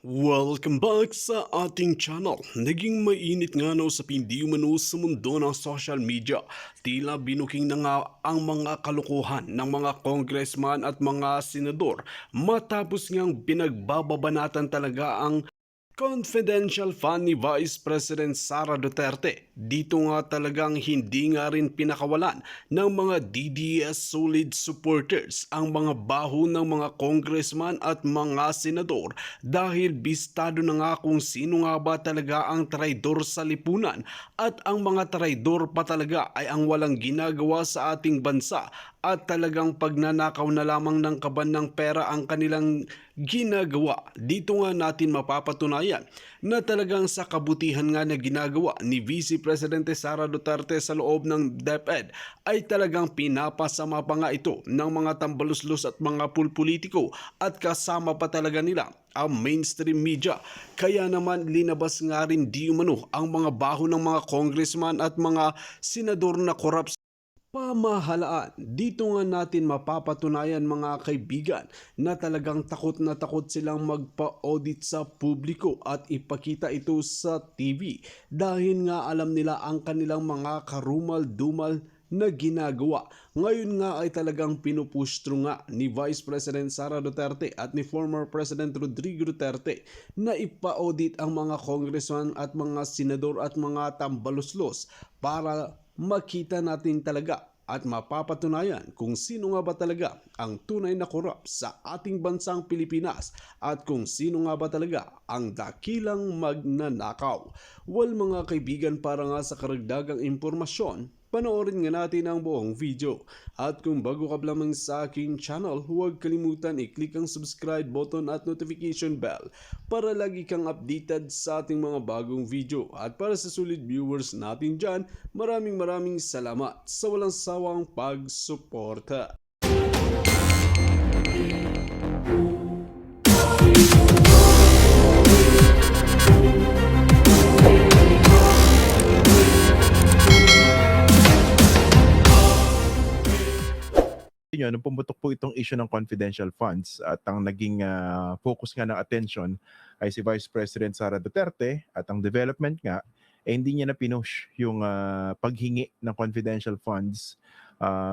Welcome back sa ating channel. Naging mainit nga na usapin di umano sa mundo ng social media. Tila binuking na nga ang mga kalukuhan ng mga congressman at mga senador matapos ngang pinagbababanatan talaga ang confidential fund ni Vice President Sara Duterte. Dito nga talagang hindi nga rin pinakawalan ng mga DDS solid supporters ang mga baho ng mga congressman at mga senador dahil bistado na nga kung sino nga ba talaga ang traidor sa lipunan at ang mga traidor pa talaga ay ang walang ginagawa sa ating bansa at talagang pagnanakaw na lamang ng kaban ng pera ang kanilang ginagawa. Dito nga natin mapapatunayan na talagang sa kabutihan nga na ginagawa ni Vice Presidente Sara Duterte sa loob ng DepEd ay talagang pinapasama pa nga ito ng mga tambaluslos at mga pulpolitiko at kasama pa talaga nila ang mainstream media. Kaya naman linabas nga rin di umano ang mga baho ng mga congressman at mga senador na korap pamahalaan. Dito nga natin mapapatunayan mga kaibigan na talagang takot na takot silang magpa-audit sa publiko at ipakita ito sa TV dahil nga alam nila ang kanilang mga karumal-dumal na ginagawa. Ngayon nga ay talagang pinupustro nga ni Vice President Sara Duterte at ni former President Rodrigo Duterte na ipa-audit ang mga congressman at mga senador at mga tambaluslos para makita natin talaga at mapapatunayan kung sino nga ba talaga ang tunay na korap sa ating bansang Pilipinas at kung sino nga ba talaga ang dakilang magnanakaw. Well mga kaibigan, para nga sa karagdagang impormasyon, panoorin nga natin ang buong video. At kung bago ka lamang sa aking channel, huwag kalimutan i-click ang subscribe button at notification bell para lagi kang updated sa ating mga bagong video. At para sa solid viewers natin dyan, maraming salamat sa walang sawang pagsuporta. Nyo, nung pumutok po itong issue ng confidential funds at ang naging focus nga ng attention ay si Vice President Sara Duterte at ang development nga, hindi niya na pinush yung paghingi ng confidential funds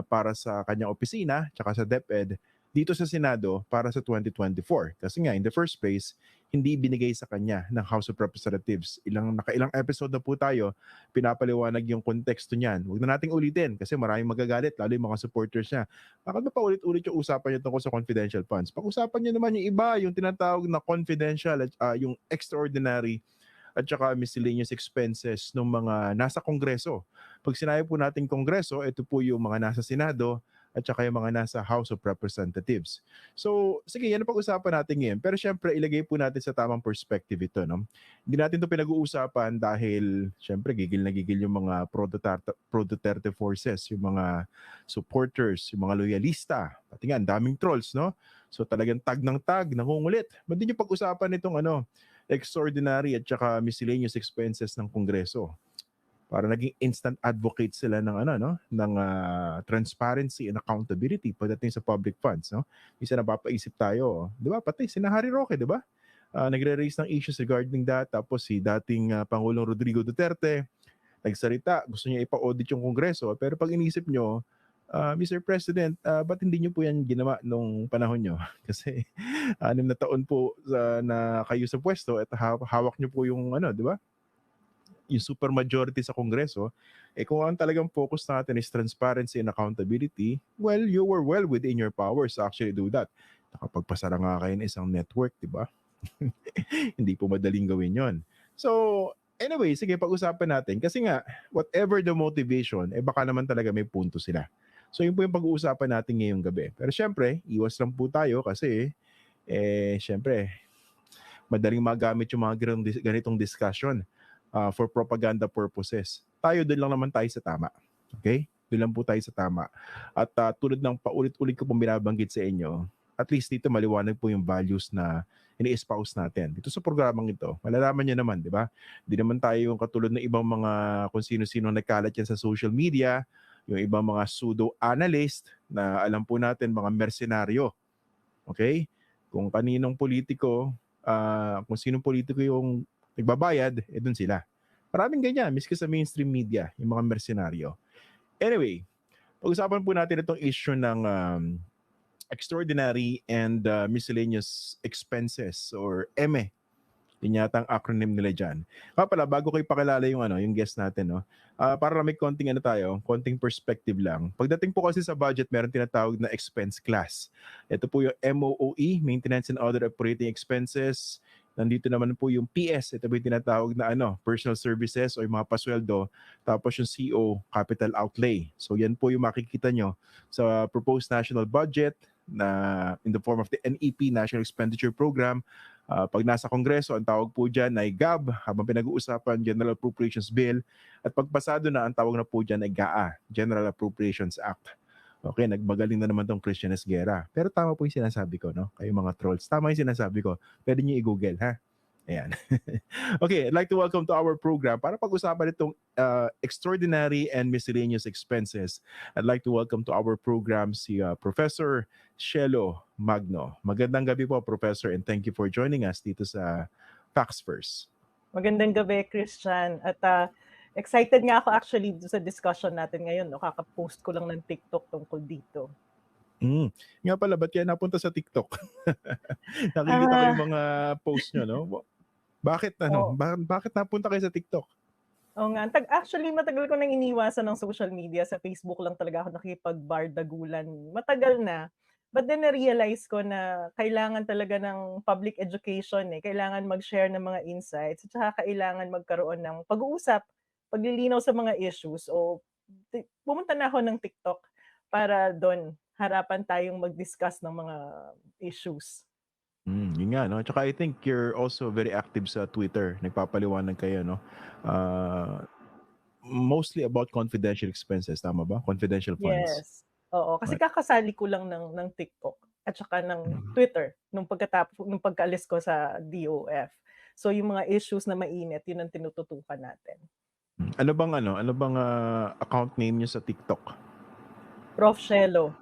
para sa kanyang opisina tsaka sa DepEd dito sa Senado para sa 2024. Kasi nga, in the first place, hindi binigay sa kanya ng House of Representatives. Nakailang episode na po tayo, pinapaliwanag yung konteksto niyan. Huwag na nating ulitin kasi maraming magagalit, lalo yung mga supporters niya. Bakit ba paulit-ulit yung usapan niyo tungkol sa confidential funds? Pag-usapan niyo naman yung iba, yung tinatawag na confidential, at yung extraordinary at saka miscellaneous expenses ng mga nasa Kongreso. Pag sinabi po natin Kongreso, ito po yung mga nasa Senado at saka yung mga nasa House of Representatives. So, sige, yan ang pag-usapan natin ngayon. Pero syempre, ilagay po natin sa tamang perspective ito. No? Hindi natin ito pinag-uusapan dahil syempre, gigil na gigil yung mga pro-Duterte forces, yung mga supporters, yung mga loyalista. Pati nga, ang daming trolls, no? So talagang tag ng tag, nangungulit. Ba't di nyo pag-usapan itong extraordinary at saka miscellaneous expenses ng Kongreso? Para naging instant advocate sila ng ng transparency and accountability pagdating sa public funds, no? Isa napapaisip tayo, 'di ba? Pati si Harry Roque, 'di ba? Nagre-raise ng issues regarding that, tapos si dating Pangulong Rodrigo Duterte nagsalita, gusto niya ipa-audit yung Kongreso, pero pag inisip nyo, Mr. President, ba't hindi nyo po yan ginawa nung panahon nyo? Kasi 6 na taon po na kayo sa pwesto at hawak nyo po yung di ba? Yung super majority sa Kongreso, kung ang talagang focus natin is transparency and accountability, well, you were well within your powers to actually do that. Nakapagpasara nga kayo ng isang network, di ba? Hindi po madaling gawin yon. So, anyway, sige, pag-usapan natin. Kasi nga, whatever the motivation, baka naman talaga may punto sila. So, yun po yung pag-uusapan natin ngayong gabi. Pero syempre, iwas lang po tayo kasi, syempre, madaling magamit yung mga ganitong discussion for propaganda purposes. Tayo doon lang naman tayo sa tama. Okay? Doon lang po tayo sa tama. At tulad ng paulit-ulit ko pong binabanggit sa inyo, at least dito maliwanag po yung values na ini-espouse natin. Dito sa programang ito, malalaman nyo naman, di ba? Hindi naman tayo yung katulad ng ibang mga kung sino-sino nagkalat yan sa social media, yung ibang mga pseudo-analyst na alam po natin mga mersenaryo. Okay? Kung kaninong politiko Kung sinong politiko yung nagbabayad, dun sila. Maraming ganyan, miski sa mainstream media, yung mga mersenaryo. Anyway, pag-usapan po natin itong issue ng extraordinary and miscellaneous expenses or EME. Yun yata ang acronym nila dyan. Kaya pala, bago ko ipakilala yung guest natin, no? Para lang may konting konting perspective lang. Pagdating po kasi sa budget, meron tinatawag na expense class. Ito po yung MOOE, Maintenance and Other Operating Expenses. Nandito naman po yung PS, ito po yung tinatawag na personal services o yung mga pasweldo. Tapos yung CO, capital outlay. So yan po yung makikita nyo sa proposed national budget na in the form of the NEP, National Expenditure Program. Pag nasa Kongreso, ang tawag po dyan ay GAB, habang pinag-uusapan, General Appropriations Bill. At pagpasado na, ang tawag na po dyan ay GAA, General Appropriations Act. Okay, nagmagaling na naman tong Christian Esguerra. Pero tama po yung sinasabi ko, no? Kayo mga trolls, tama yung sinasabi ko. Pwede nyo i-google, ha? Ayan. Okay, I'd like to welcome to our program para pag-usapan itong extraordinary and miscellaneous expenses. I'd like to welcome to our program si Professor Shelo Magno. Magandang gabi po, Professor, and thank you for joining us dito sa Facts First. Magandang gabi, Christian. At excited nga ako actually sa discussion natin ngayon. No? Kaka-post ko lang ng TikTok tungkol dito. Nga pala, ba't kaya napunta sa TikTok? Nakikita ko yung mga post nyo, no? Bakit bakit napunta kayo sa TikTok? Oo nga. Actually, matagal ko nang iniwasan ng social media. Sa Facebook lang talaga ako nakikipagbardagulan. Matagal na. But then na-realize ko na kailangan talaga ng public education. Kailangan mag-share ng mga insights. At saka kailangan magkaroon ng pag-uusap, paglilinaw sa mga issues. O pumunta na ako ng TikTok para doon harapan tayong mag-discuss ng mga issues. Yun nga, no? Tsaka I think you're also very active sa Twitter. Nagpapaliwanag kayo, no? Mostly about confidential expenses, tama ba? Confidential funds. Yes. Oo, kasi Right. kakasali ko lang ng TikTok at saka ng Twitter nung pagkaalis ko sa DOF. So yung mga issues na mainit, yun ang tinututukan natin. Ano bang account name niyo sa TikTok? Prof. Shelo.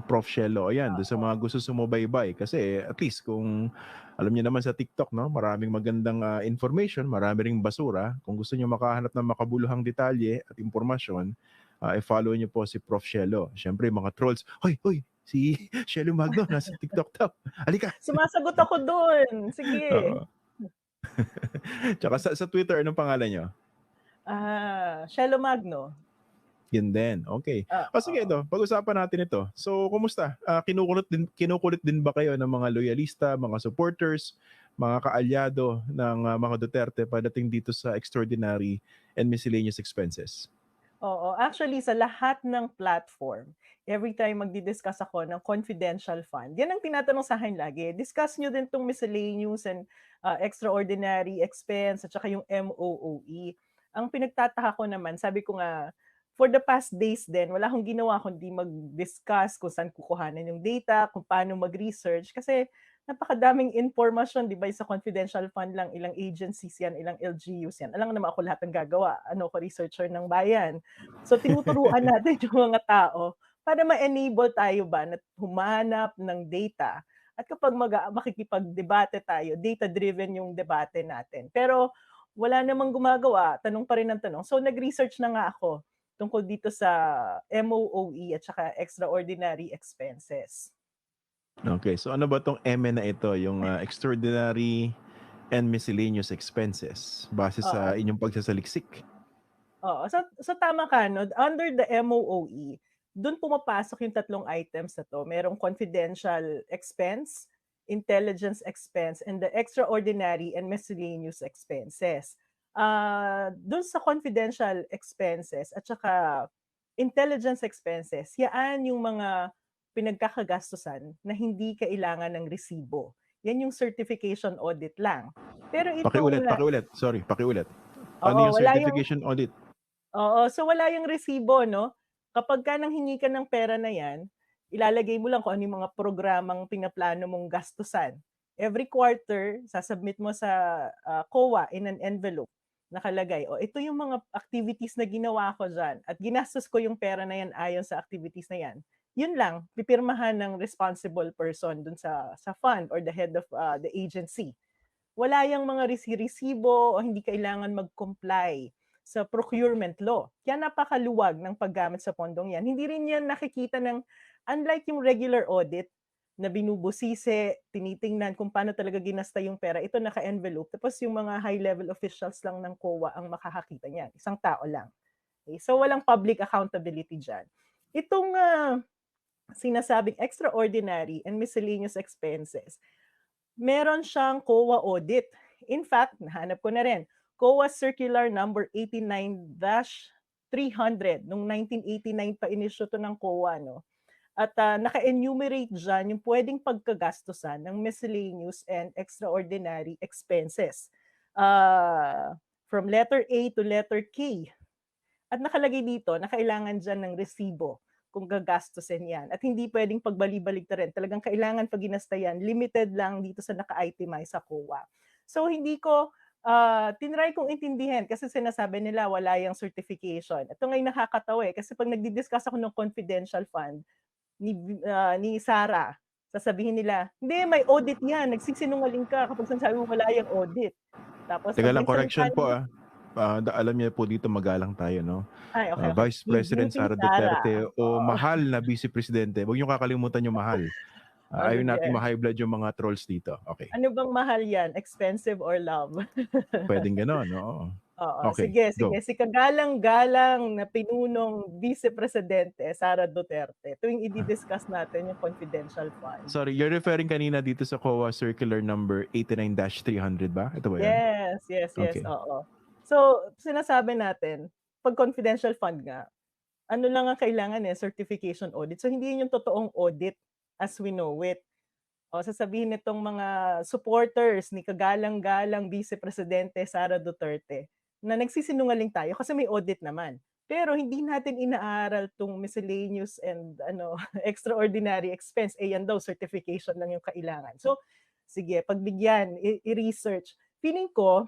Prof. Shelo. Ayan, doon sa mga gusto sumubaybay. Kasi at least kung alam niyo naman sa TikTok, no, maraming magandang information, marami ring basura. Kung gusto niyo makahanap ng makabuluhang detalye at impormasyon, i-follow niyo po si Prof. Shelo. Siyempre, mga trolls, hoy, si Shelo Magno nasa TikTok daw. Halika. Sumasagot ako doon. Sige. Oo. Tsaka sa Twitter, anong pangalan niyo? Shelo Magno. Yun din. Okay. Sige ito, pag-usapan natin ito. So, kumusta? Kinukulit din ba kayo ng mga loyalista, mga supporters, mga kaalyado ng mga Duterte pagdating dito sa extraordinary and miscellaneous expenses? Oo, actually sa lahat ng platform, every time magdi-discuss ako ng confidential fund, yan ang tinatanong sa akin lagi. Discuss nyo din tong miscellaneous and extraordinary expense at saka yung MOOE. Ang pinagtataka ko naman, sabi ko nga, for the past days din, wala akong ginawa kundi mag-discuss kung saan kukuhanan yung data, kung paano mag-research. Kasi napakadaming informasyon, di ba, sa confidential fund lang, ilang agencies yan, ilang LGUs yan. Alam naman ako lahat ng gagawa. Ano ko, researcher ng bayan. So, tinuturuan natin yung mga tao para ma-enable tayo ba na humanap ng data. At kapag makikipag-debate tayo, data-driven yung debate natin. Pero wala namang gumagawa, tanong pa rin ng tanong. So, nag-research na nga ako tungkol dito sa MOOE at saka extraordinary expenses. Okay, so ano ba tong EME na ito, yung extraordinary and miscellaneous expenses, base sa inyong pagsasaliksik? Oo, so tama ka, no? Under the MOOE, doon pumapasok yung tatlong items na to. Merong confidential expense, intelligence expense, and the extraordinary and miscellaneous expenses. Doon sa confidential expenses at saka intelligence expenses, yaan yung mga pinagkakagastusan na hindi kailangan ng resibo. Yan yung certification audit lang. Pero Pakiulit. Sorry, pakiulit. Ano yung wala certification audit? Oo, so wala yung resibo, no? Kapagka nanghingi ka ng pera na yan, ilalagay mo lang kung ano yung mga programang pinaplano mong gastusan. Every quarter, sasubmit mo sa COA in an envelope. Nakalagay, ito yung mga activities na ginawa ko dyan at ginastos ko yung pera na yan ayon sa activities na yan. yun lang, pipirmahan ng responsible person dun sa fund or the head of the agency. Wala yang mga resibo o hindi kailangan mag-comply sa procurement law. Kaya napakaluwag ng paggamit sa pondong yan. Hindi rin yan nakikita ng, unlike yung regular audit, na binubusisi, tinitingnan kung paano talaga ginasta yung pera. Ito naka-envelope. Tapos yung mga high-level officials lang ng COA ang makakakita niyan. Isang tao lang. Okay? So walang public accountability dyan. Itong sinasabing extraordinary and miscellaneous expenses, meron siyang COA audit. In fact, nahanap ko na rin, COA Circular number 89-300. Noong 1989 pa inisyu to ng COA, no? At naka-enumerate dyan yung pwedeng pagkagastusan ng miscellaneous and extraordinary expenses. From letter A to letter K. At nakalagay dito na kailangan dyan ng resibo kung gagastusin yan. At hindi pwedeng pagbali-balik na rin. Talagang kailangan pag ginasta yan, limited lang dito sa naka-itemize sa COA. So hindi ko tinry kong intindihan kasi sinasabi nila wala yung certification. Ito ngayon nakakatawa kasi pag nagdi-discuss ako ng confidential fund, ni Sarah, sasabihin nila, "Hindi, may audit 'yan, nagsisinungaling ka kapag sinasabi mo wala yang audit." Tapos Teka pag lang, correction nagsalita po naman alam niyo po dito magalang tayo, no? ay, okey. Vice President VP Sara Sara, Duterte o oo. mahal na Vice Presidente. Huwag niyo kakalimutan yung mahal. Oh, Ayaw nating sige. ma-high blood yung mga trolls dito. Okay. Ano bang mahal 'yan, expensive or love? Pwedeng gano'n, oo. Oo, Okay, sige, sige. go. Si kagalang-galang na pinunong Vice Presidente Sara Duterte tuwing idi-discuss natin yung confidential fund. Sorry, you're referring kanina dito sa COA Circular number 89-300 ba? Ito ba 'yun? Yes, yes, yes, Okay. oo. So, sinasabi natin 'pag confidential fund nga, ano lang ang kailangan, certification audit. So, hindi yun yung totoong audit as we know it. O sasabihin nitong mga supporters ni kagalang-galang Vice Presidente Sara Duterte na nagsisinungaling tayo kasi may audit naman. Pero hindi natin inaaral 'tong miscellaneous and extraordinary expense, yan daw certification lang yung kailangan. So, sige pagbigyan, i-research. Feeling ko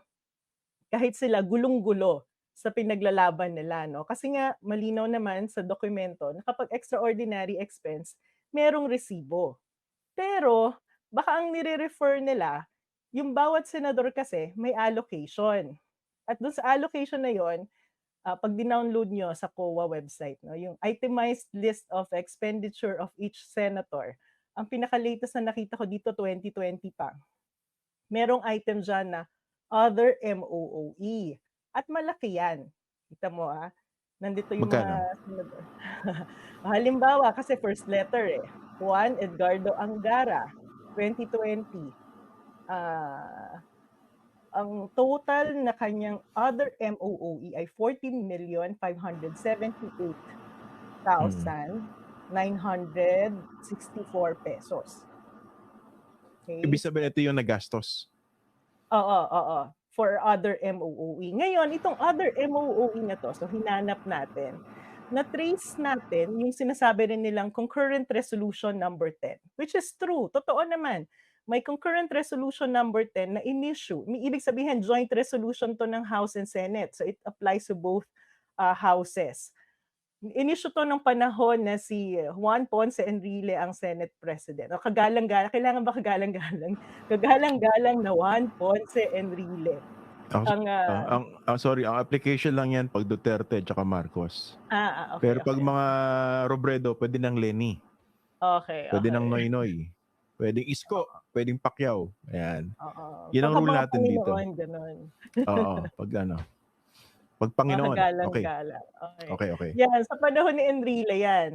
kahit sila gulong-gulo sa pinaglalaban nila 'no, kasi nga malinaw naman sa dokumento na kapag extraordinary expense, merong resibo. Pero baka ang nire-refer nila, yung bawat senador kasi may allocation. At dun sa allocation na yon, 'pag dinownload niyo sa COA website 'no, yung itemized list of expenditure of each senator, ang pinaka-latest na nakita ko dito 2020 pa. Merong item diyan na other MOOE at malaki 'yan. Kita mo, nandito yung mga Magkano? senador. Halimbawa kasi first letter, Juan Edgardo Angara, 2020. Ah, ang total na kanyang other MOOE ay Mm. 14,578,964 pesos. Ibig Okay? sabihin ito yung nagastos? Oo, oo, for other MOOE. Ngayon itong other MOOE na 'to, so hinanap natin, na-trace natin yung sinasabi rin nilang concurrent resolution number 10, which is true, totoo naman. May concurrent resolution number 10 na in-issue, ibig sabihin joint resolution 'to ng House and Senate, so it applies to both, houses. In-issue 'to nung panahon na si Juan Ponce Enrile ang Senate President o kagalang-galang, kailangan ba kagalang-galang? Kagalang-galang na Juan Ponce Enrile Actu ang, sorry, ang application lang 'yan 'pag Duterte tsaka Marcos. okey, Pero 'pag okey. mga Robredo puwede ng Leni, Okey, puwede ng okey. Noynoy, puwedeng Isko, puwedeng Pacquiao, ayan. Oo, 'Yun ang baka rule mga natin dito. Panginoon gano'n. Oo, 'pag ano, 'pag Mga Panginoon, okey. kagalang-galang, okey. Okey, okey. Yan, sa panahon ni Enrile yan,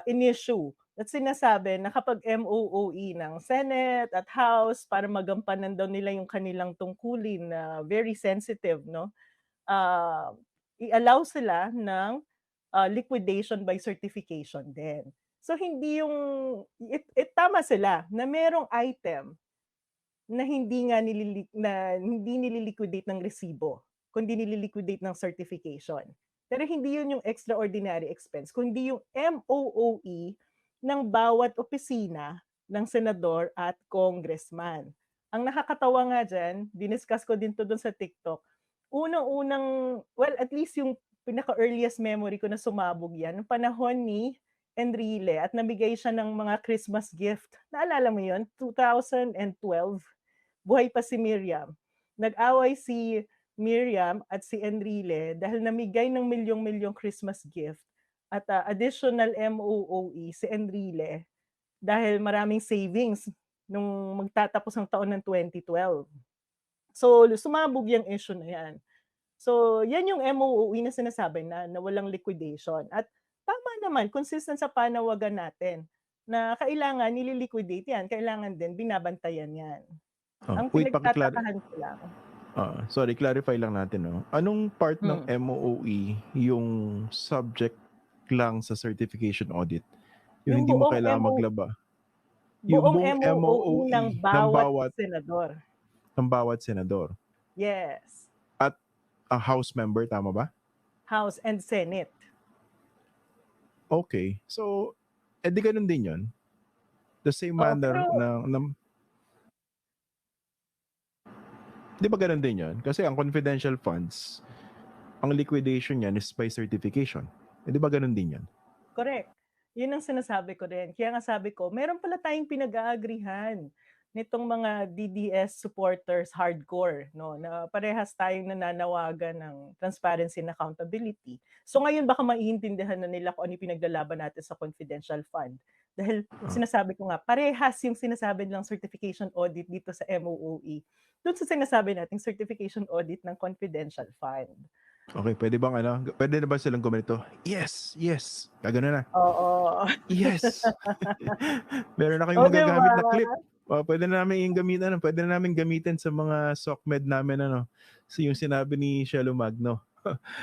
in-issue at sinasabi na kapag MOOE ng Senate at House para magampanan daw nila yung kanilang tungkulin na very sensitive 'no, ah, i-allow sila ng, liquidation by certification din. So hindi yung tama sila na merong item na hindi nga hindi nili-liquidate ng resibo, kundi nili-liquidate ng certification. Pero hindi yun yung extraordinary expense, kundi yung MOOE ng bawat opisina ng senador at congressman. Ang nakakatawa nga diyan, diniscuss ko din 'to dun sa TikTok, unang-unang well, at least yung pinaka-earliest memory ko na sumabog 'yan nung panahon ni Enrile at namigay siya ng mga Christmas gift. Naalala mo yun? 2012, buhay pa si Miriam. Nag-away si Miriam at si Enrile dahil namigay ng milyong-milyong Christmas gift at additional MOOE si Enrile dahil maraming savings nung magtatapos ang taon ng 2012. So, sumabog yung issue na yan. So, yan yung MOOE na sinasabi na walang liquidation. At tama naman, consistent sa panawagan natin na kailangan nililiquidate yan, kailangan din binabantayan yan. Ang Wait, pinagtatakahan ko lang, sorry, clarify lang natin, no? Anong part ng hmm, MOOE yung subject lang sa certification audit? Yung yung hindi mo kailangan maglaba. Yung buong buong MOOE ng MOOE bawat senador. ng bawat senador. Yes, At a House member, tama ba? House and Senate. Okay. So, edi ganun din yun. The same Oo, manner pero ng di ba ganun din yun? Kasi ang confidential funds, ang liquidation yan is by certification. Di ba ganun din yan? correct. Yun ang sinasabi ko din. Kaya nga sabi ko, meron pala tayong pinag-aagrihan nitong mga DDS supporters hardcore, no, na parehas tayong nananawagan ng transparency and accountability. So ngayon baka maiintindihan na nila kung ano yung pinaglalaban natin sa confidential fund. Dahil Ah, sinasabi ko nga, parehas yung sinasabi nilang certification audit dito sa MOOE. Doon sa sinasabi nating certification audit ng confidential fund. Okay, pwede na ba silang gumanito? Yes, yes. Gagano na. Oo. Yes. Meron na kayong O, di ba? magagamit na clip. Pwede na namin yung gamitan, pwede na namin gamitin sa mga SOCMED namin, ano. So, yung sinabi ni Shelo Magno.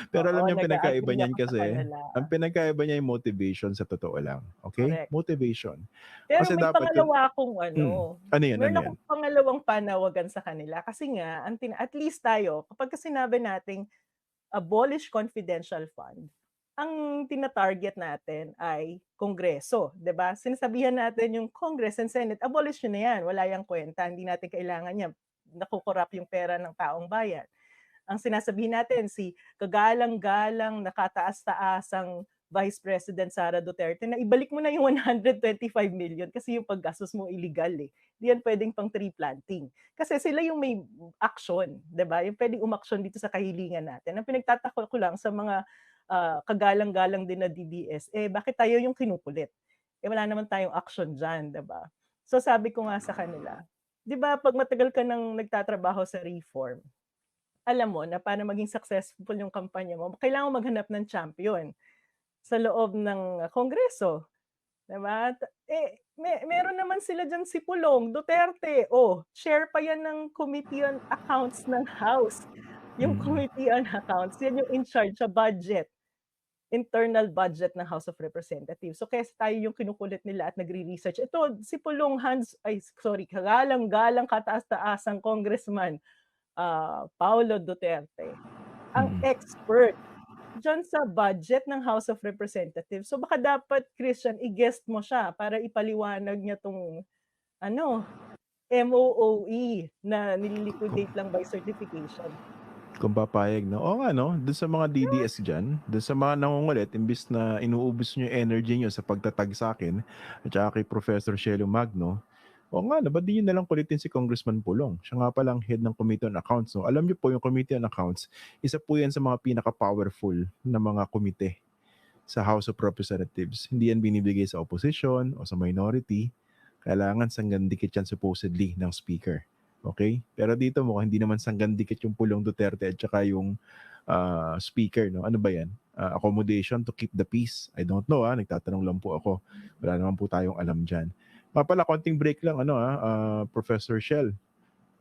Pero Oo, alam niyo ang pinagkaiba nag-a-agree niyan ako sa kasi, kanila. ang pinagkaiba niya yung motivation sa totoo lang. Okay? Correct. Motivation. Pero Kasi may dapat yun, pangalawa akong ano yan, ano meron yan? akong pangalawang panawagan sa kanila kasi nga at least tayo kapagka sinabi nating abolish confidential fund, ang tina-target natin ay Kongreso, 'di ba? Sinasabihan natin yung Congress and Senate, abolish niyo na 'yan, wala yang kuwenta, hindi natin kailangan 'yan, naku-corrupt yung pera ng taong bayan. Ang sinasabihin natin si kagalang-galang, nakataas-taasang Vice President Sara Duterte na ibalik mo na yung 125 million kasi yung paggastos mo illegal eh. Di yan pwedeng pang tree planting. Kasi sila yung may action, 'di ba? Yung pwedeng umaksyon dito sa kahilingan natin. Ang pinagtataka ko lang sa mga kagalang-galang din na DDS, eh bakit tayo yung kinukulit? Eh wala naman tayong action diyan, 'di ba? So sabi ko nga sa kanila, 'di ba pag matagal ka nang nagtatrabaho sa reform, alam mo na para maging successful yung kampanya mo, kailangan mo maghanap ng champion sa loob ng Kongreso, 'di ba? Meron naman sila diyan si Pulong Duterte, oh, chair pa 'yan ng Committee on Accounts ng House. Yung Mm. Committee on Accounts, 'yan yung in charge sa budget, internal budget ng House of Representatives. So kaysa tayo yung kinukulit nila at nagre-research. Ito si Pulong kagalang-galang kataas-taasang congressman, Paulo Duterte, ang Mm. expert diyan sa budget ng House of Representatives. So baka dapat Christian i-guest mo siya para ipaliwanag niya 'tong ano, MOOE na nili-liquidate lang by certification. Kung papayag, no? Oo nga, no? Doon sa mga DDS dyan, doon sa mga nangungulit, imbis na inuubos nyo yung energy nyo sa pagtatag sa akin, at saka kay Professor Shelo Magno, oo nga, no? Ba't di nyo nalang kulitin si Congressman Pulong? Siya nga palang head ng Committee on Accounts, no? Alam nyo po, yung Committee on Accounts, isa po yan sa mga pinaka-powerful na mga komite sa House of Representatives. Hindi yan binibigay sa opposition o sa minority. Kailangan sanggandikit yan supposedly ng speaker. Okay? Pero dito mukhang hindi naman sanggandikit yung Pulong Duterte at saka yung speaker. No? Ano ba yan? Accommodation to keep the peace. I don't know. Nagtatanong lang po ako. Wala naman po tayong alam dyan. Pala, konting break lang. Professor Shell.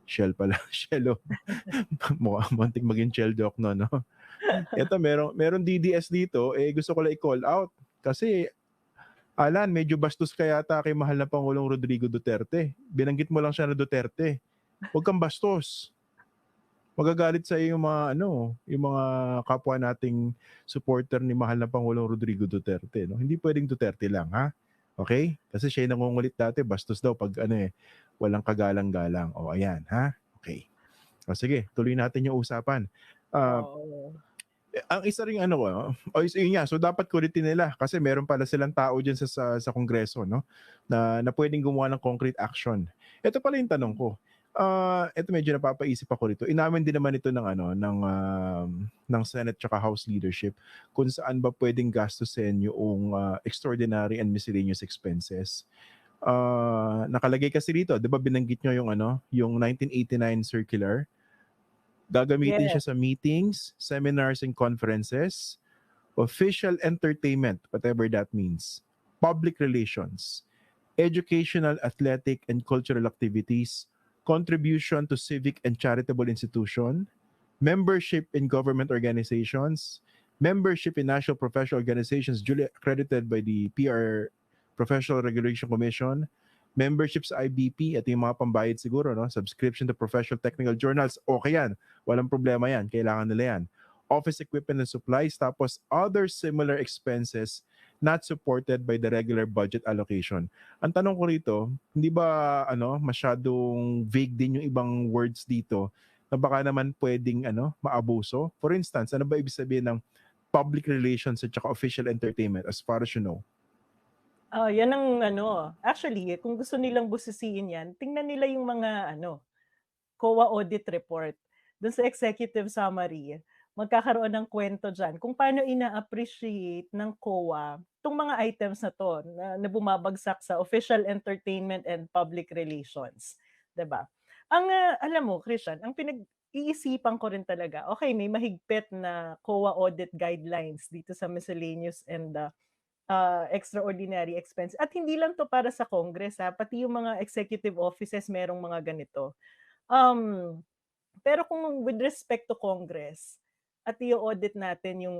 Shell pala. Shello. Munting maging Shell joke no? Ito, meron DDS dito. Gusto ko lang i-call out. Kasi Alan, medyo bastos ka yata kay mahal na Pangulong Rodrigo Duterte. Binanggit mo lang siya na Duterte. Huwag kang bastos. Magagalit sa iyo yung mga kapwa nating supporter ni mahal na Pangulong Rodrigo Duterte, no? Hindi pwedeng Duterte lang, ha? Okay? Kasi siya yung nangungulit dati, bastos daw pag walang kagalang-galang. O ayan, ha? Okay. O sige, tuloy natin yung usapan. Ah, Oo. Ang isa ring ano yun nga, so dapat kulitin nila kasi meron pala silang tao diyan sa Kongreso 'no, na puwedeng gumawa ng concrete action. Ito pala yung tanong ko, eto medyo napapaisip ako rito, inamin din naman ito ng Senate tsaka House leadership kung saan ba puwedeng gastusin yung extraordinary and miscellaneous expenses. Nakalagay kasi dito 'di ba binanggit niyo yung 1989 circular. Gagamitin Yes. siya sa meetings, seminars, and conferences, official entertainment, whatever that means, public relations, educational, athletic, and cultural activities, contribution to civic and charitable institution, membership in government organizations, membership in national professional organizations duly accredited by the PR Professional Regulation Commission, membership sa IBP, at yung mga pambayad siguro, no? Subscription to professional technical journals, okay yan. Walang problema yan. Kailangan nila yan. Office equipment and supplies, tapos other similar expenses not supported by the regular budget allocation. Ang tanong ko rito, hindi ba masyadong vague din yung ibang words dito na baka naman pwedeng maabuso? For instance, ano ba ibig sabihin ng public relations at saka official entertainment as far as you know? Yan ang actually kung gusto nilang busisiin yan, tingnan nila yung mga COA audit report. Dun sa executive summary, magkakaroon ng kwento diyan kung paano ina-appreciate ng COA 'tong mga items na 'to na bumabagsak sa official entertainment and public relations, 'di ba? Alam mo Christian, ang pinag-iisipan ko rin talaga, okay may mahigpit na COA audit guidelines dito sa miscellaneous and extraordinary expense. At hindi lang 'to para sa Congress, pati yung mga executive offices merong mga ganito. Um, pero kung with respect to Congress at i-audit natin yung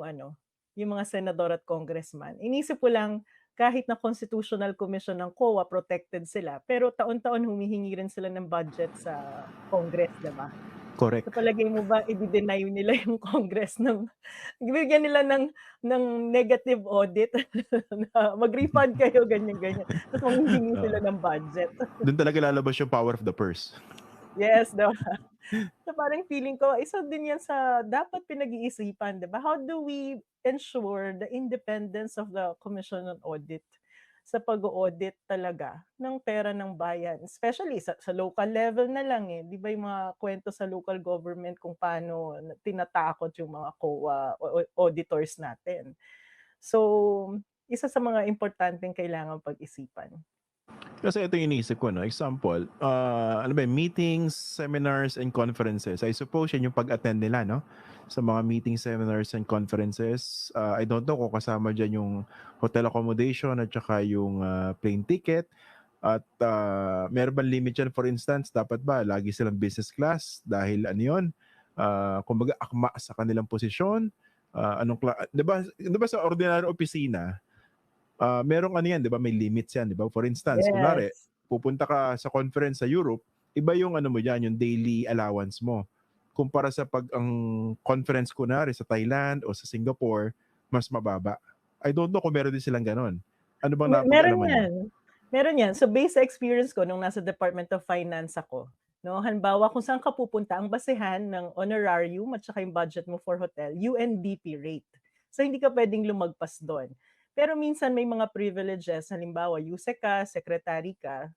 mga senador at congressman, inisip ko lang kahit na Constitutional Commission ng COA protected sila, pero taon-taon humihingi rin sila ng budget sa Congress, 'di ba? Sa Correct. palagay mo ba ide-deny nila yung Congress bibigyan nila ng negative audit na mag-refund kayo ganyan, ganyan, ta's manghihingi Oo. sila ng budget. Doon talaga lalabas yung power of the purse. Yes, 'di ba? So, parang feeling ko isa din 'yan sa dapat pinag-iisipan, 'di ba? How do we ensure the independence of the Commission on Audit sa pag-o-audit talaga ng pera ng bayan, especially sa local level na lang, 'di ba yung mga kwento sa local government kung paano tinatakot yung mga COA auditors natin. So, isa sa mga importanteng kailangang pag-isipan. Kasi ito yung iniisip ko 'no, example, ano ba yun, meetings, seminars, and conferences. I suppose yan yung pag-attend nila 'no, sa mga meetings, seminars, and conferences. I don't know kung kasama diyan yung hotel accommodation at saka yung plane ticket at meron bang limit yan, for instance, dapat ba lagi silang business class dahil ano yun, kumbaga akma sa kanilang posisyon, 'di ba sa ordinaryong opisina, merong ano yan 'di ba, may limits yan 'di ba? For instance, kunwari Yes. pupunta ka sa conference sa Europe, iba yung ano mo diyan, yung daily allowance mo. Kumpara sa 'pag ang conference kunwari sa Thailand o sa Singapore, mas mababa. I don't know kung meron din silang gano'n. Ano bang Meron napag-alaman niyo? 'yan, meron 'yan. So, based sa experience ko nung nasa Department of Finance ako, 'no, halimbawa kung saan ka pupunta ang basehan ng honorarium at saka yung budget mo for hotel, UNDP rate. So, hindi ka puwedeng lumagpas do'n. Pero minsan may mga privileges, halimbawa USEC ka, secretary ka,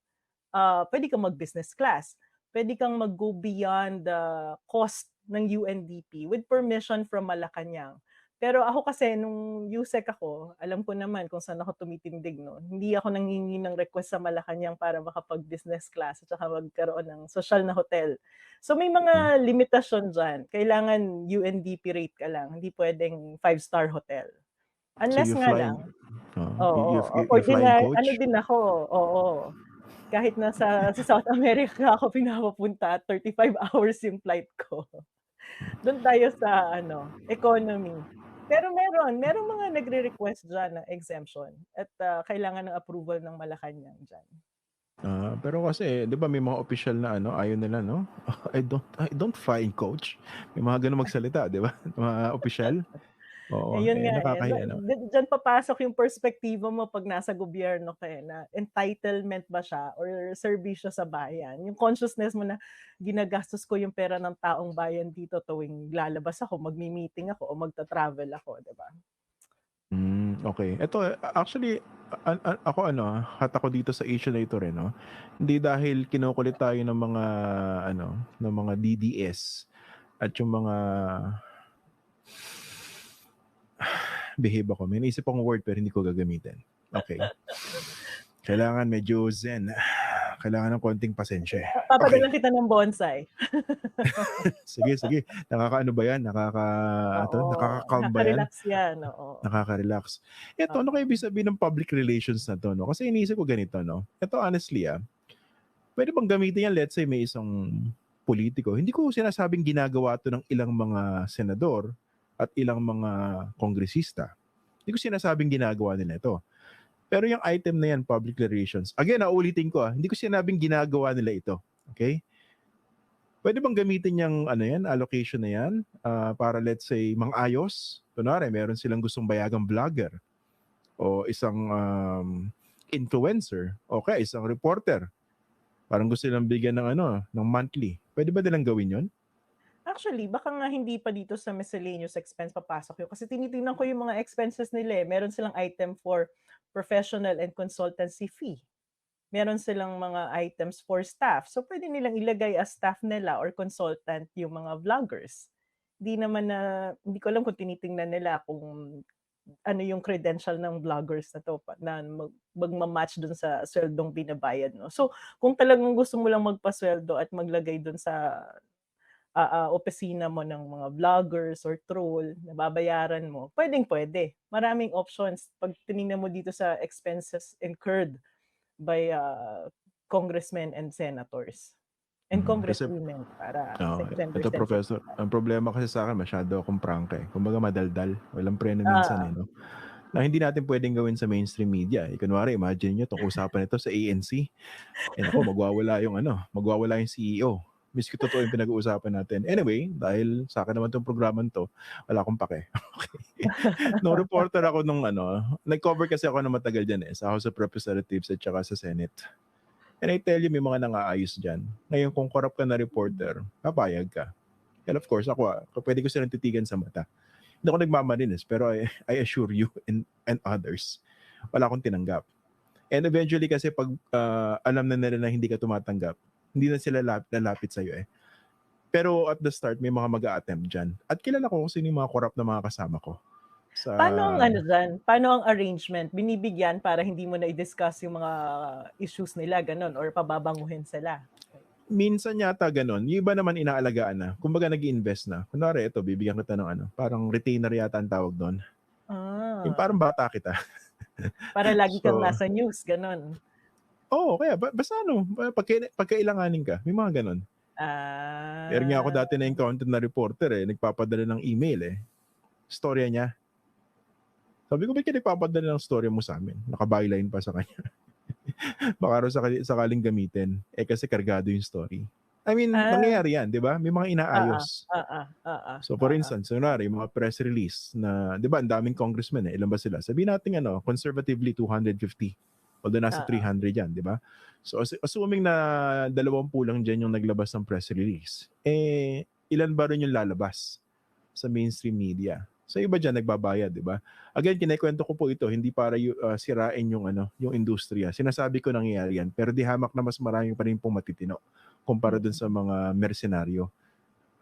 puwede kang mag-business class. Puwede kang mag-go beyond the cost ng UNDP with permission from Malacanang. Pero ako kasi nung USEC ako, alam ko naman kung saan ako tumitindig nun. Hindi ako nanghingi ng request sa Malacanang para makapag-business class at saka magkaroon ng sosyal na hotel. So may Hmm, mga limitasyon diyan. Kailangan UNDP rate ka lang, hindi puwedeng five-star hotel. so Unless you nga fly lang you oo, you flying ano coach? din ako, oo. Kahit sa South America ako pinapapunta at 35 hours yung flight ko. Dun tayo sa economy. Pero merong mga nagre-request diyan ng exemption at, kailangan ng approval ng Malacanang diyan. Pero kasi 'di ba may mga opisyal na ayaw nila 'no? I don't fly coach. May mga gano'ng magsalita 'di ba, mga opisyal. Oo, Ayun eh, nga, eh. nakakahiya naman. Diyan papasok yung perspektibo mo 'pag nasa gobyerno ka, eh, na entitlement ba siya or serbisyo sa bayan. Yung consciousness mo na ginagastos ko yung pera ng taong bayan dito tuwing lalabas ako, magmi-meeting ako o magta-travel ako, 'di ba? Okey. Eto, actually, ako ano, hot ako dito sa issue na ito rin 'no. Hindi dahil kinukulit tayo ng mga ano, ng mga DDS at yung mga behave ako. May naisip akong word pero hindi ko gagamitin. Okay. Kailangan medyo zen. Kailangan ng konting pasensya, eh. Okey. Papadalhan kita ng bonsai. Sige, sige. Nakakaano ba 'yan, Oo, nakaka-calm ba 'yan? nakaka-relax yan, oo. Nakaka-relax. Eto, ano Oo. kaya ibig sabihin ng public relations na 'to 'no? Kasi iniisip ko ganito 'no, eto honestly, puwede bang gamitin 'yan, let's say may isang pulitiko, hindi ko sinasabing ginagawa 'to ng ilang mga senador at ilang mga kongresista. Hindi ko sinasabing ginagawa nila ito. Pero yung item na 'yan, public relations, again, uulitin ko, hindi ko sinabing ginagawa nila ito, okay? Puwede bang gamitin yang ano 'yan, allocation na 'yan, para let's say mang-ayos? Kunwari meron silang gustong bayagang vlogger o isang, influencer o kaya isang reporter. Parang gusto nilang bigyan ng ano, ng monthly. Puwede ba nilang gawin 'yun? Actually, baka nga hindi pa dito sa miscellaneous expense papasok yun kasi tinitingnan ko yung mga expenses nila, eh. Meron silang item for professional and consultancy fee. Meron silang mga items for staff. So, puwede nilang ilagay as staff nila or consultant yung mga vloggers. Hindi ko alam kung tinitingnan nila kung ano yung credential ng vloggers na 'to na magma-match dun sa suweldong binabayad 'no. So, kung talagang gusto mo lang magpasuweldo at maglagay dun sa opisina mo ng mga vloggers or troll na babayaran mo, puwedeng-puwede. Maraming options 'pag tiningnan mo dito sa expenses incurred by, congressmen and senators and Kasi congresswomen para oo, gender ito professor, sensitive. ang problema kasi sa'kin masyado akong prangka, eh. Kumbaga madaldal, walang preno minsan, Oo, eh, 'no, na hindi natin puwedeng gawin sa mainstream media, eh. Kunwari imagine niyo 'tong usapan nito sa ANC, eh, naku, magwawala yung CEO. Maski totoo yung pinag-uusapan natin. Anyway, dahil sa'kin naman 'tong programang 'to, wala akong pake. Okey. Nung reporter ako nung ano, nag-cover kasi ako ng matagal diyan, eh, sa House of Representatives at saka sa Senate. And I tell you, may mga nang-aayos diyan. Ngayon kung corrupt ka na reporter, papayag ka. And of course ako, puwede ko silang titigan sa mata. Hindi ako nagmamalinis pero I assure you and others, wala akong tinanggap. And eventually kasi 'pag, alam na nila na hindi ka tumatanggap, hindi na sila lalapit sa'yo, eh. Pero at the start may mga mag-a-attempt diyan at kilala ko kung sino yung mga corrupt na mga kasama ko sa paano ang ano diyan, paano ang arrangement? Binibigyan para hindi mo na i-discuss yung mga issues nila gano'n or pababanguhin sila? minsan yata gano'n, yung iba naman inaalagaan na, kumbaga nag-i-invest na. Kunwari ito, bibigyan kita ng ano, parang retainer yata ang tawag do'n, yung Ah, parang bata kita. para lagi kang So, nasa news gano'n? oo, kaya basta ano, pagkailanganin ka, may mga gano'n. Meron nga ako Ah, dati na-encounter na reporter, eh, nagpapadala ng email, eh, istorya niya. Sabi ko, "Ba't ka nagpapadala ng storya mo sa'min?" Naka-byline pa sa kanya. Baka raw sakaling gamitin, eh, kasi kargado yung story. I mean, ah, nangyayari yan, 'di ba? May mga oo, inaayos. oo, oo, So for oo. instance, kunwari yung mga press release na 'di ba ang daming congressmen, eh, ilan ba sila? Sabihin natin ano, conservatively 250, although nasa Oo, 300 yan, 'di ba? So assuming na 20 lang diyan yung naglabas ng press release, eh, ilan ba rin yung lalabas sa mainstream media? So iba diyan nagbabayad, 'di ba? Again, kinukuwento ko po ito hindi para sirain yung ano, yung industriya. Sinasabi ko nangyayari yan, pero di hamak na mas marami pa rin pong matitino kumpara dun sa mm. mga mersenaryo.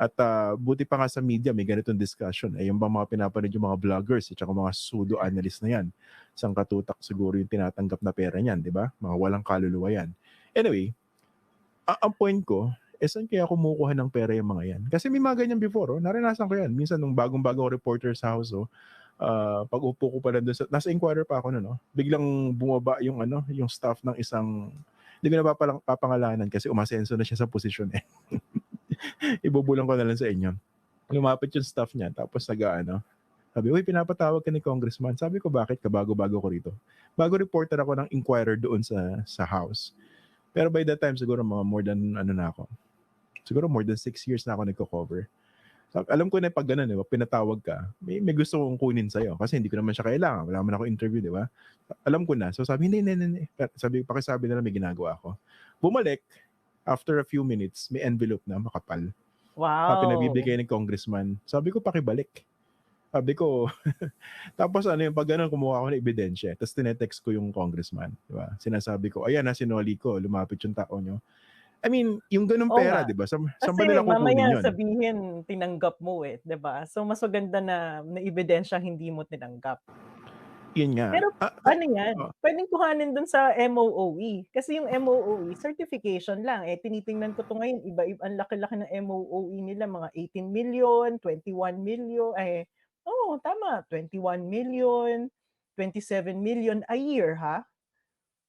At, buti pa nga sa media may ganitong discussion, eh, yung bang mga pinapanood yung mga vloggers at saka mga pseudo-analyst na yan, sangkatutak siguro yung tinatanggap na pera niyan, 'di ba? Mga walang kaluluwa yan. Anyway, ang point ko, saan kaya kumukuha ng pera yung mga yan? Kasi may mga ganyan before, naranasan ko yan. Minsan nung bagong-bago ako reporter sa house, pag-upo ko pa lang dun nasa Inquirer pa ako nun, biglang bumaba yung ano, yung staff ng isang, hindi ko na papangalanan kasi umasenso na siya sa posisyon, eh. Ibubulong ko na lang sa inyo. Lumapit yung staff niya tapos nag-aano, sabi, "Uy, pinapatawag ka ni congressman." Sabi ko, "Bakit? Kabago-bago ko rito." Bago reporter ako ng Inquirer doon sa house. Pero by that time siguro mga more than ano na ako, siguro more than 6 years na ako nagko-cover. Alam ko na pag gano'n, 'di ba, pinatawag ka, may gusto kong kunin sa'yo kasi hindi ko naman siya kailangan, wala naman akong interview, 'di ba? Alam ko na. So sabi, "Hindi, hindi, hindi." Sabi, pakisabi na lang may ginagawa ako. Bumalik, after a few minutes, may envelope na makapal. Wow! Pinabibigay ng congressman. Sabi ko, "Pakibalik." Sabi ko tapos ano yung 'pag gano'n kumuha ako ng ebidensya, tapos tinetext ko yung congressman, 'di ba? Sinasabi ko, "Ayan, sinoli ko, lumapit yung tao niyo." I mean, yung gano'ng Oo pera, nga. 'di ba, saan ba Kasi nila kukunin mamaya yun? sabihin tinanggap mo, 'di ba? So mas maganda na naibidensyang hindi mo tinanggap. Yun nga. Pero ano 'yan, Oh, puwedeng kuhanin dun sa MOOE. Kasi yung MOOE certification lang, tinitingnan ko 'to ngayon ang laki-laki ng MOOE nila mga 18,000,000, 21,000,000, oo tama 21,000,000, 27,000,000 a year ha.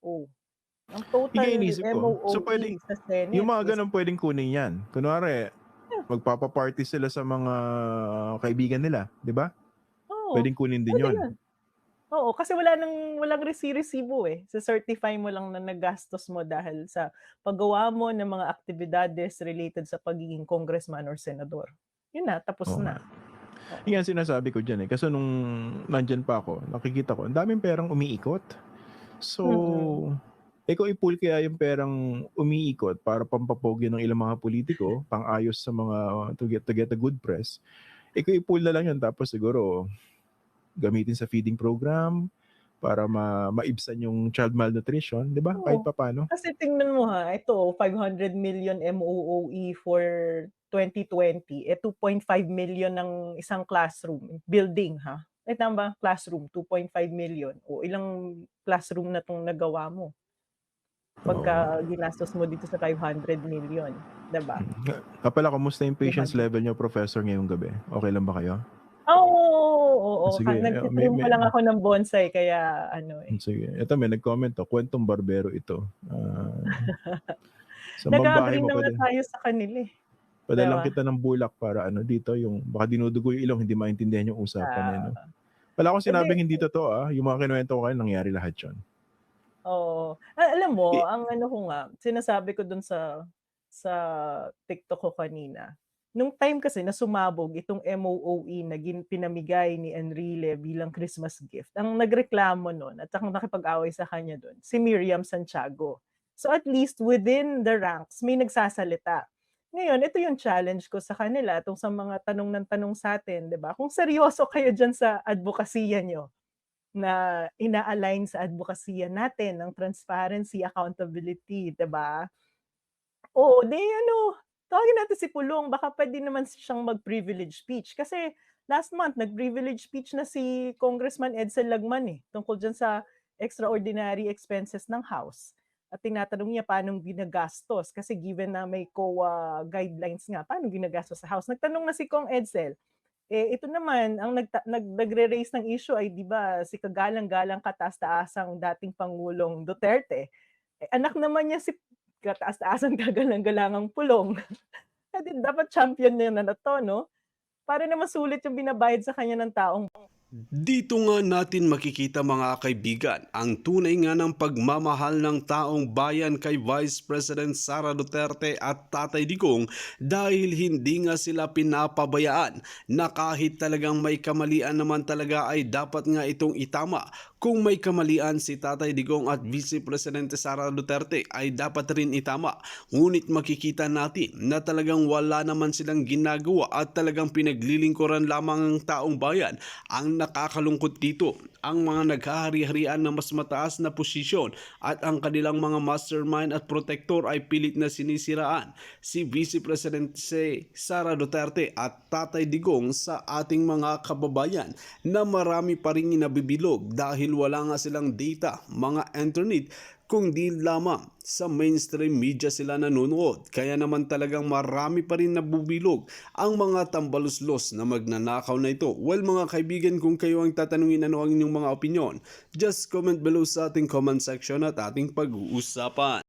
Oh, ang yun nga total iniisip ko. So MOOE puwedeng sa yung Senate is mga gano'n puwedeng kunin yan. Kunwari yeah, magpapa-party sila sa mga kaibigan nila, 'di ba? oo, Puwedeng kunin din puwede yun. 'yun. Oo, kasi walang resibo, se-certify mo lang na nagastos mo dahil sa paggawa mo ng mga aktibidades related sa pagiging congressman or senador. Yun na, tapos Oo nga. na. Oo. Yun nga ang sinasabi ko diyan, Kasi nung nandiyan pa ako, nakikita ko ang daming perang umiikot. So, Mm. kung i-pool kaya yung perang umiikot para pampapogi ng ilang mga politiko, pang-ayos sa mga to get a good press, kung i-pool na lang yun tapos siguro gamitin sa feeding program para maibsan yung child malnutrition, 'di ba, kahit Oo, papaano. kasi tingnan mo ito 500,000,000 MOOE for 2020, 2,500,000 ng isang classroom, building tama ba? Classroom 2,500,000, o ilang classroom na 'tong nagawa mo? Oo nga. Pagka ginastos mo dito sa 500,000,000, 'di ba? Nga pala, kamusta yung patience 200 level niyo, Professor, ngayong gabi? Okey lang ba kayo? oo, Sige, nagti-trim pa lang ako ng bonsai kaya sige. Eto may nag-comment, "Kuwentong barbero ito." Sa mangbahay nag-a-agree mo, na nga tayo sa kanila, 'di padalang ba? kita ng bulak para dito yung baka dinudugo yung ilong, hindi maintindihan yung usapan, Ah, 'no? Wala akong hindi, sinabing hindi totoo, yung mga kinuwento ko kanina nangyari lahat yun. oo. Alam I mo ang ano ko nga, sinasabi ko dun sa TikTok ko kanina, nung time kasi na sumabog itong MOOE na pinamigay ni Enrile bilang Christmas gift, ang nagreklamo nun at saka nakipag-away sa kanya dun, si Miriam Santiago. So at least within the ranks may nagsasalita. Ngayon ito yung challenge ko sa kanila, 'tong sa mga tanong ng tanong sa'tin, 'di ba? Kung seryoso kayo diyan sa adbokasiya niyo, na ina-align sa adbokasiya natin ng transparency, accountability, 'di ba? Oo, 'di tawagin natin si Pulong baka puwede naman siyang mag-privilege speech. Kasi last month nag-privilege speech na si Congressman Edsel Lagman, tungkol diyan sa extraordinary expenses ng House. At tinatanong niya paanong ginagastos kasi given na may COA guidelines nga, paano ginagastos sa House. Nagtanong na si Kong Edsel. Ito naman ang nagre-raise ng issue ay 'di ba si kagalang-galang kataas-taasang dating Pangulong Duterte, anak naman niya si kataas-taasang kagalang-galangang Pulong. Dapat champion niya na 'to 'no, para naman sulit yung binabayad sa kanya ng taong Dito nga natin makikita mga kaibigan ang tunay nga ng pagmamahal ng taong bayan kay Vice President Sara Duterte at Tatay Digong dahil hindi nga sila pinapabayaan na kahit talagang may kamalian naman talaga ay dapat nga itong itama. Kung may kamalian si Tatay Digong at Vice Presidente Sara Duterte ay dapat rin itama. Ngunit makikita natin na talagang wala naman silang ginagawa at talagang pinaglilingkuran lamang ang taong bayan. Ang nakakalungkot dito, ang mga naghahari-harian ng mas mataas na posisyon at ang kanilang mga mastermind at protector ay pilit na sinisiraan si Vice Presidente Sara Duterte at Tatay Digong sa ating mga kababayan na marami pa rin nabibilog dahil wala nga silang data, mga internet, kung di lamang sa mainstream media sila nanonood. Kaya naman talagang marami pa rin nabubilog ang mga tambaluslos na magnanakaw na ito. Well mga kaibigan, kung kayo ang tatanungin ano ang inyong mga opinion, just comment below sa ating comment section at ating pag-uusapan.